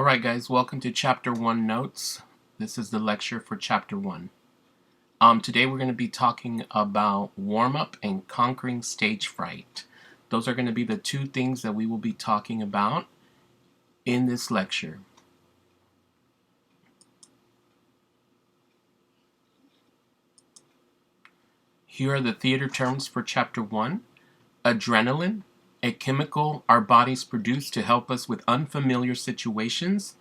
Alright guys, welcome to Chapter 1 Notes. This is the lecture for Chapter 1. Today we're going to be talking about warm-up and conquering stage fright. Those are going to be the two things that we will be talking about in this lecture. Here are the theater terms for Chapter 1. Adrenaline, a chemical our bodies produce to help us with unfamiliar situations.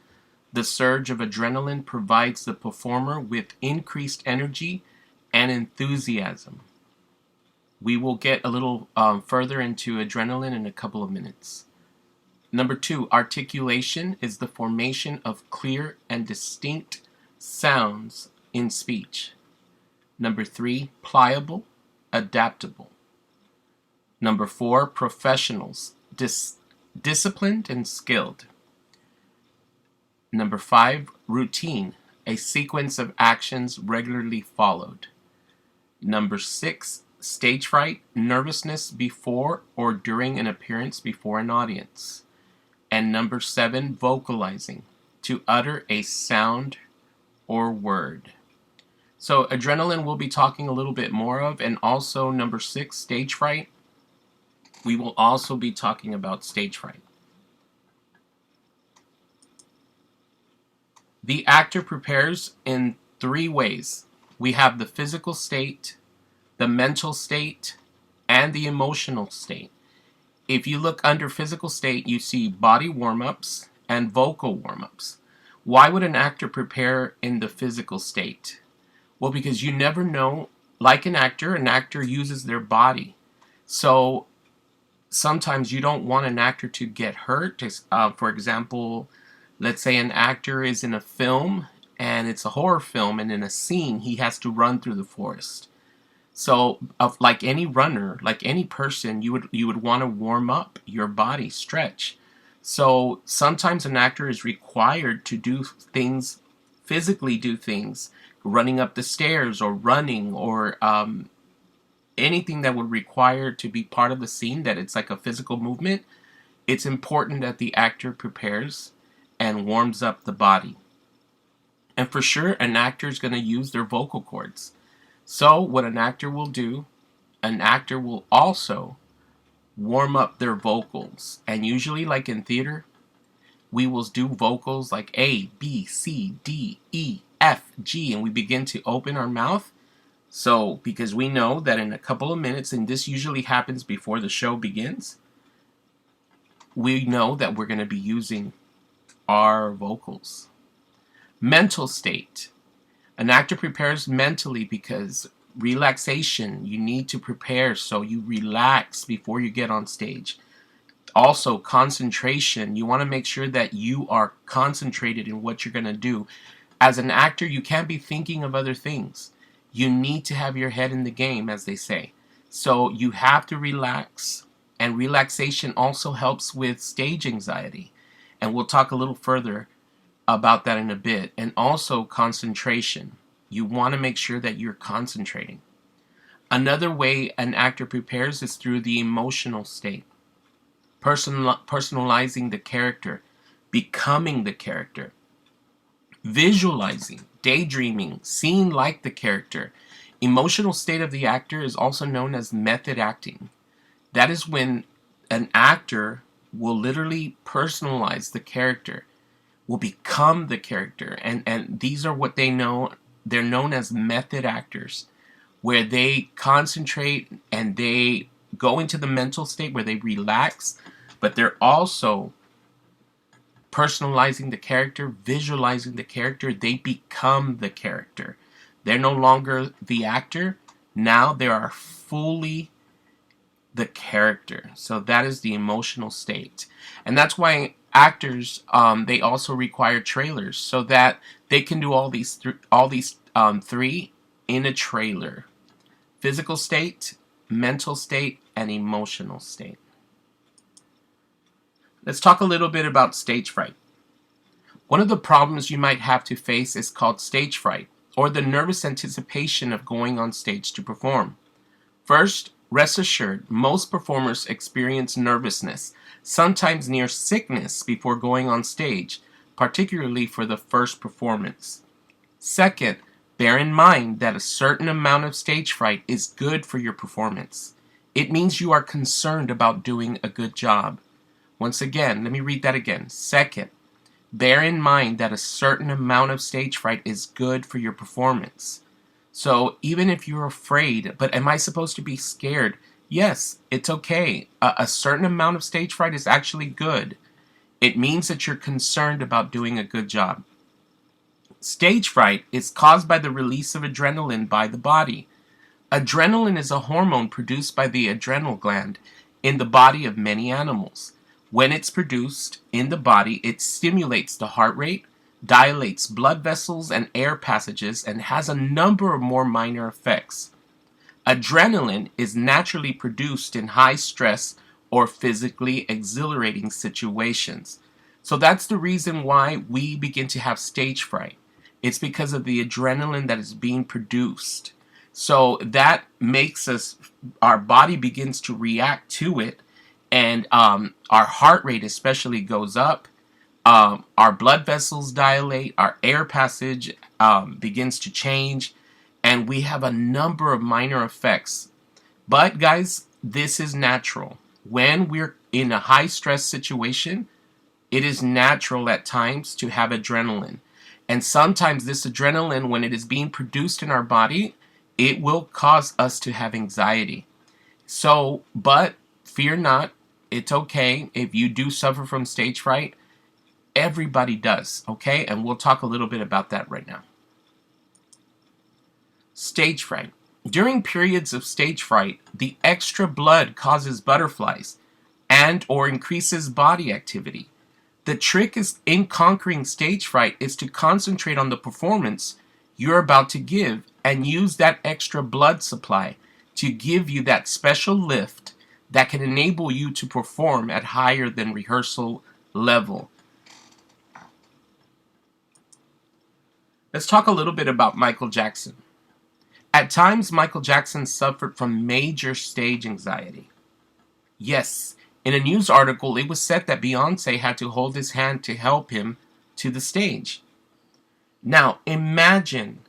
The surge of adrenaline provides the performer with increased energy and enthusiasm. We will get a little further into adrenaline in a couple of minutes. Number 2, articulation is the formation of clear and distinct sounds in speech. Number 3, pliable, adaptable. Number 4, professionals, disciplined and skilled. Number 5, routine, a sequence of actions regularly followed. Number 6, stage fright, nervousness before or during an appearance before an audience. And number 7, vocalizing, to utter a sound or word. So adrenaline we'll be talking a little bit more of, and also number 6, stage fright. We will also be talking about stage fright. The actor prepares in 3 ways. We have the physical state, the mental state, and the emotional state. If you look under physical state, you see body warm-ups and vocal warm-ups. Why would an actor prepare in the physical state? Well, because you never know, like an actor uses their body. So sometimes you don't want an actor to get hurt. For example, let's say an actor is in a film and it's a horror film, and in a scene he has to run through the forest. So like any runner, like any person, you would want to warm up your body, stretch. So sometimes an actor is required to do things, physically do things, running up the stairs or running or anything that would require to be part of the scene, that it's like a physical movement. It's important that the actor prepares and warms up the body. And for sure, an actor is going to use their vocal cords. So what an actor will do, an actor will also warm up their vocals. And usually, like in theater, we will do vocals like A, B, C, D, E, F, G, and we begin to open our mouth. So, because we know that in a couple of minutes, and this usually happens before the show begins, we know that we're going to be using our vocals. Mental state. An actor prepares mentally because relaxation, you need to prepare so you relax before you get on stage. Also, concentration. You want to make sure that you are concentrated in what you're going to do. As an actor, you can't be thinking of other things. You need to have your head in the game, as they say. So you have to relax, and relaxation also helps with stage anxiety. And we'll talk a little further about that in a bit. And also concentration. You want to make sure that you're concentrating. Another way an actor prepares is through the emotional state. Personalizing the character, becoming the character, visualizing, daydreaming, seeing like the character. Emotional state of the actor is also known as method acting. That is when an actor will literally personalize the character, will become the character. And these are what they know. They're known as method actors, where they concentrate and they go into the mental state where they relax, but they're also personalizing the character, visualizing the character. They become the character. They're no longer the actor. Now they are fully the character. So that is the emotional state. And that's why actors, they also require trailers so that they can do all these three in a trailer. Physical state, mental state, and emotional state. Let's talk a little bit about stage fright. One of the problems you might have to face is called stage fright, or the nervous anticipation of going on stage to perform. First, rest assured, most performers experience nervousness, sometimes near sickness before going on stage. particularly for the first performance. Second, bear in mind that a certain amount of stage fright is good for your performance. It means you are concerned about doing a good job. Once again, let me read that again. Second, bear in mind that a certain amount of stage fright is good for your performance. So even if you're afraid, but am I supposed to be scared? Yes, it's okay. A certain amount of stage fright is actually good. It means that you're concerned about doing a good job. Stage fright is caused by the release of adrenaline by the body. Adrenaline is a hormone produced by the adrenal gland in the body of many animals. When it's produced in the body, it stimulates the heart rate, dilates blood vessels and air passages, and has a number of more minor effects. Adrenaline is naturally produced in high stress or physically exhilarating situations. So that's the reason why we begin to have stage fright. It's because of the adrenaline that is being produced. So that makes our body begins to react to it, and our heart rate especially goes up. Our blood vessels dilate, our air passage begins to change, and we have a number of minor effects. But guys, this is natural. When we're in a high stress situation, it is natural at times to have adrenaline. And sometimes this adrenaline, when it is being produced in our body, it will cause us to have anxiety. So, but fear not, it's okay if you do suffer from stage fright. Everybody does, okay? And we'll talk a little bit about that right now. Stage fright. During periods of stage fright, the extra blood causes butterflies and or increases body activity. The trick is in conquering stage fright is to concentrate on the performance you're about to give and use that extra blood supply to give you that special lift that can enable you to perform at higher than rehearsal level. Let's talk a little bit about Michael Jackson. At times, Michael Jackson suffered from major stage anxiety. Yes, in a news article, it was said that Beyoncé had to hold his hand to help him to the stage. Now, imagine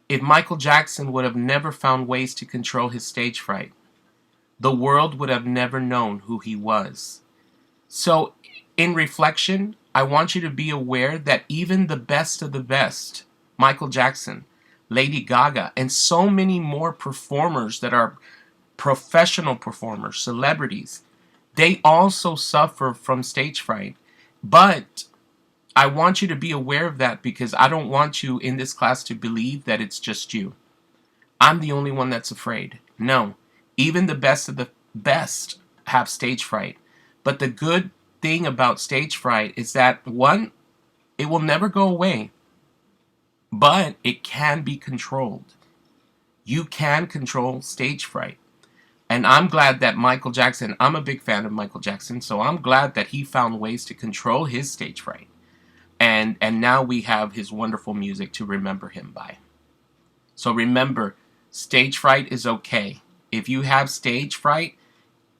if Michael Jackson would have never found ways to control his stage fright. The world would have never known who he was. So, in reflection, I want you to be aware that even the best of the best, Michael Jackson, Lady Gaga, and so many more performers that are professional performers, celebrities, they also suffer from stage fright. But I want you to be aware of that because I don't want you in this class to believe that it's just you. I'm the only one that's afraid. No, even the best of the best have stage fright. But the good thing about stage fright is that, one, it will never go away, but it can be controlled. You can control stage fright. And I'm glad that Michael Jackson, I'm a big fan of Michael Jackson, so I'm glad that he found ways to control his stage fright. And now we have his wonderful music to remember him by. So remember, stage fright is okay. If you have stage fright,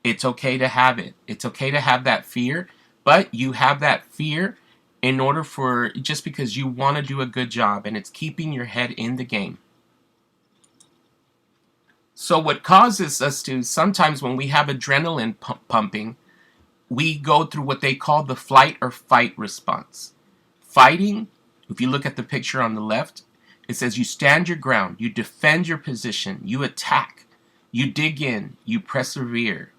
it's okay to have it. It's okay to have that fear, but you have that fear in order for, just because you want to do a good job, and it's keeping your head in the game. So what causes us to, sometimes when we have adrenaline pumping, we go through what they call the flight or fight response. Fighting, if you look at the picture on the left, it says you stand your ground, you defend your position, you attack, you dig in, you persevere.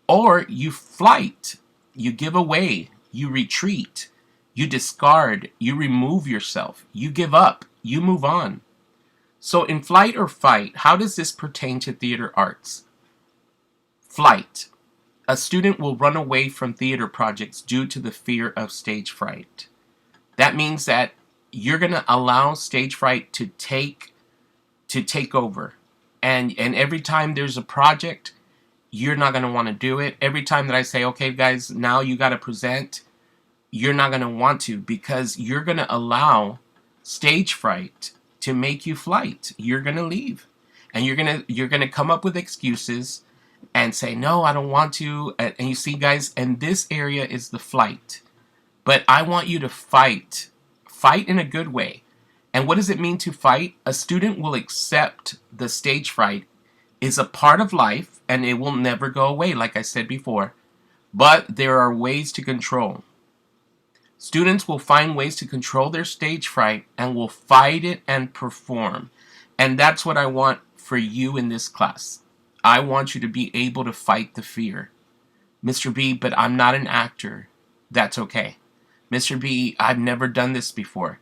Or you flight, you give away, you retreat, you discard, you remove yourself, you give up, you move on. So in flight or fight, how does this pertain to theater arts? Flight. A student will run away from theater projects due to the fear of stage fright. That means that you're going to allow stage fright to take over. And every time there's a project, you're not going to want to do it. Every time that I say, okay, guys, now you got to present, you're not going to want to, because you're going to allow stage fright to make you flight. You're going to leave. And you're going to come up with excuses and say, no, I don't want to. And you see, guys, and this area is the flight. But I want you to fight. Fight in a good way. And what does it mean to fight? A student will accept the stage fright is a part of life and it will never go away, like I said before. But there are ways to control. Students will find ways to control their stage fright and will fight it and perform. And that's what I want for you in this class. I want you to be able to fight the fear. Mr. B, but I'm not an actor. That's okay. Mr. B, I've never done this before.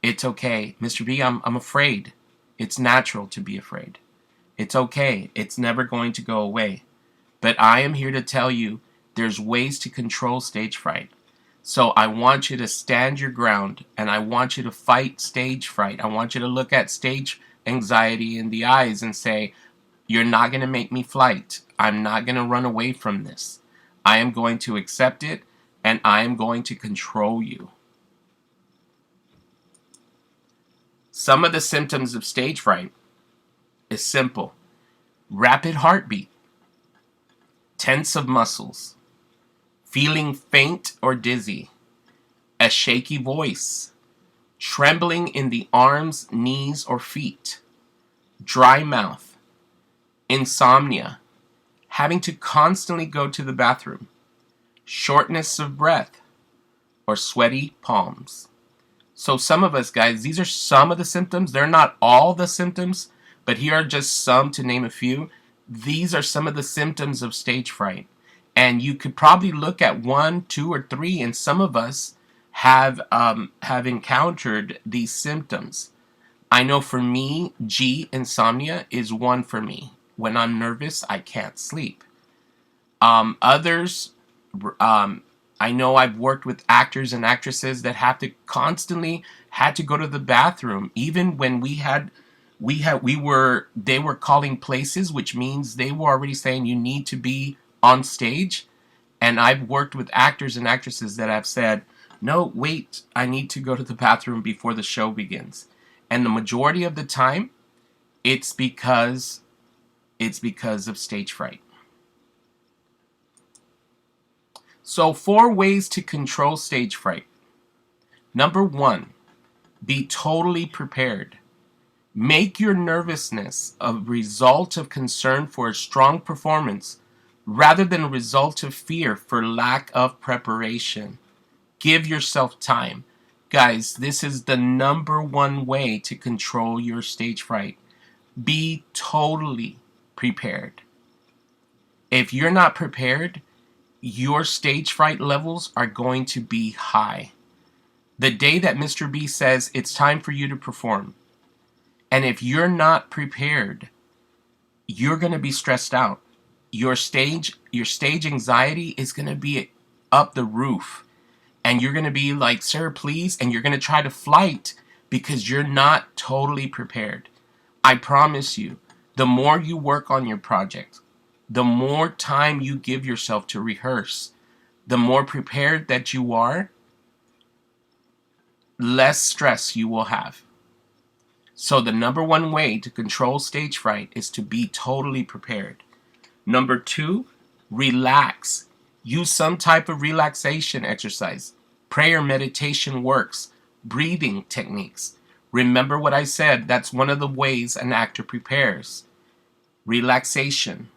It's okay. Mr. B, I'm afraid. It's natural to be afraid. It's okay. It's never going to go away. But I am here to tell you there's ways to control stage fright. So I want you to stand your ground and I want you to fight stage fright. I want you to look at stage anxiety in the eyes and say, you're not going to make me flight. I'm not going to run away from this. I am going to accept it and I am going to control you. Some of the symptoms of stage fright is simple. Rapid heartbeat, tense of muscles, feeling faint or dizzy, a shaky voice, trembling in the arms, knees, or feet, dry mouth, insomnia, having to constantly go to the bathroom, shortness of breath, or sweaty palms. So some of us, guys, these are some of the symptoms. They're not all the symptoms, but here are just some to name a few. These are some of the symptoms of stage fright. And you could probably look at 1, 2, or 3, and some of us have encountered these symptoms. I know for me, insomnia is one for me. When I'm nervous, I can't sleep. Others, I know I've worked with actors and actresses that had to go to the bathroom, even when they were calling places, which means they were already saying you need to be on stage. And I've worked with actors and actresses that have said, no, wait, I need to go to the bathroom before the show begins. And the majority of the time, it's because of stage fright. So 4 ways to control stage fright. Number 1, be totally prepared. Make your nervousness a result of concern for a strong performance rather than a result of fear for lack of preparation. Give yourself time. Guys, this is the number 1 way to control your stage fright. Be totally prepared. If you're not prepared, your stage fright levels are going to be high. The day that Mr. B says it's time for you to perform, and if you're not prepared, you're going to be stressed out. Your stage anxiety is going to be up the roof. And you're going to be like, sir, please. And you're going to try to flight because you're not totally prepared. I promise you, the more you work on your project, the more time you give yourself to rehearse, the more prepared that you are, less stress you will have. So the number 1 way to control stage fright is to be totally prepared. Number 2, relax. Use some type of relaxation exercise. Prayer, meditation works. Breathing techniques. Remember what I said, that's one of the ways an actor prepares. Relaxation.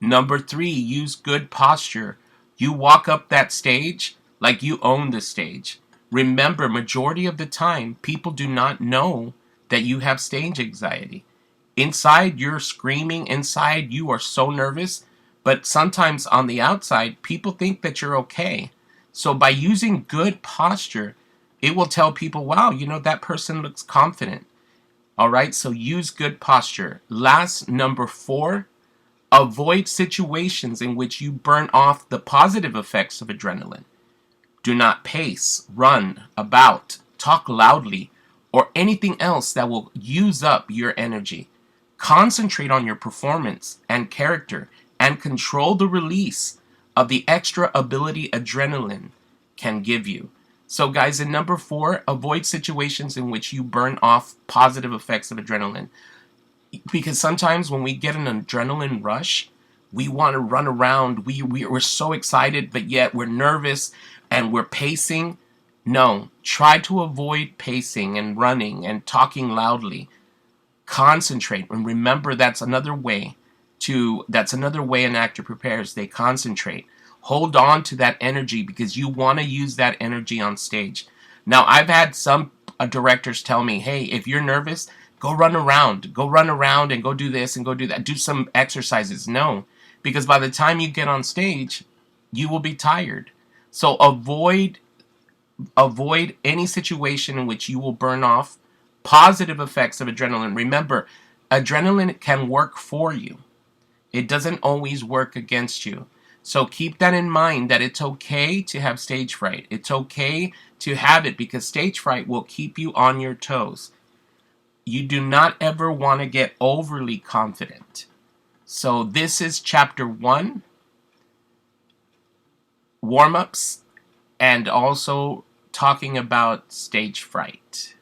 Number 3, use good posture. You walk up that stage like you own the stage. Remember, majority of the time, people do not know that you have stage anxiety. Inside, you're screaming. Inside, you are so nervous. But sometimes on the outside, people think that you're okay. So by using good posture, it will tell people, wow, that person looks confident. All right, so use good posture. Last, number 4, avoid situations in which you burn off the positive effects of adrenaline. Do not pace, run, about, talk loudly, or anything else that will use up your energy. Concentrate on your performance and character and control the release of the extra ability adrenaline can give you. So guys, in number 4, avoid situations in which you burn off positive effects of adrenaline. Because sometimes when we get an adrenaline rush, We want to run around. We're so excited, but yet we're nervous and we're pacing. No, try to avoid pacing and running and talking loudly. Concentrate and remember that's another way an actor prepares. They concentrate. Hold on to that energy because you want to use that energy on stage. Now, I've had some directors tell me, hey, if you're nervous, go run around and go do this and go do that. Do some exercises. No, because by the time you get on stage, you will be tired. So avoid any situation in which you will burn off positive effects of adrenaline. Remember, adrenaline can work for you. It doesn't always work against you. So keep that in mind, that it's okay to have stage fright. It's okay to have it because stage fright will keep you on your toes. You do not ever want to get overly confident. So this is chapter 1, warm-ups, and also talking about stage fright.